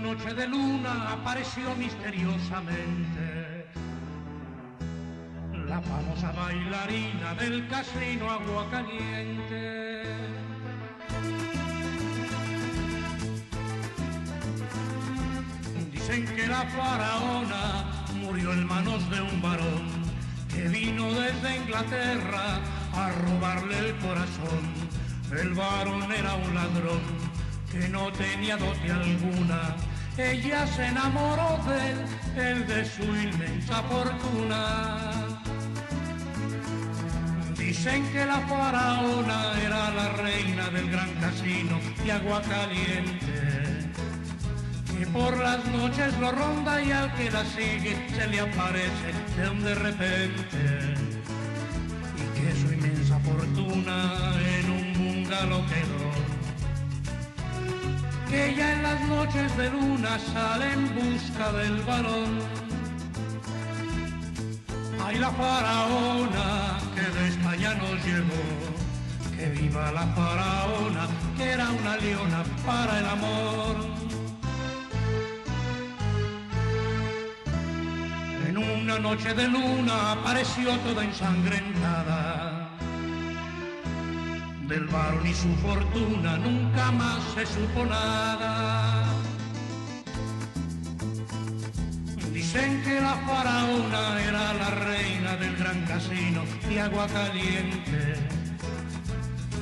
noche de luna apareció misteriosamente la famosa bailarina del casino Agua Caliente. Dicen que la faraona murió en manos de un varón que vino desde Inglaterra a robarle el corazón. El varón era un ladrón que no tenía dote alguna. Ella se enamoró de él de su inmensa fortuna. Dicen que la faraona era la reina del gran casino de Agua Caliente, que por las noches lo ronda y al que la sigue se le aparece de repente, y que su inmensa fortuna en un bungalow quedó, que ella en las noches de luna sale en busca del varón. Ay, la faraona que de España nos llevó, que viva la faraona, que era una leona para el amor. En una noche de luna apareció toda ensangrentada. Del varón y su fortuna nunca más se supo nada. Dicen que la faraona era la reina del gran casino de Agua Caliente,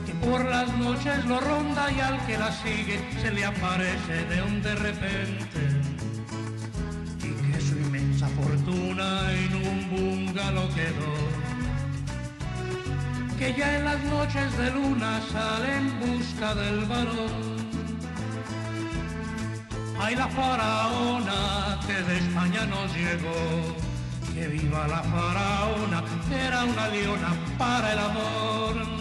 que por las noches lo ronda y al que la sigue se le aparece de repente, y que su inmensa fortuna en un bungalow quedó, que ya en las noches de luna sale en busca del varón. Ay, la faraona que de España nos llegó, que viva la faraona, que era una leona para el amor.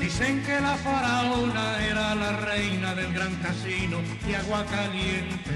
Dicen que la faraona era la reina del gran casino de Agua Caliente,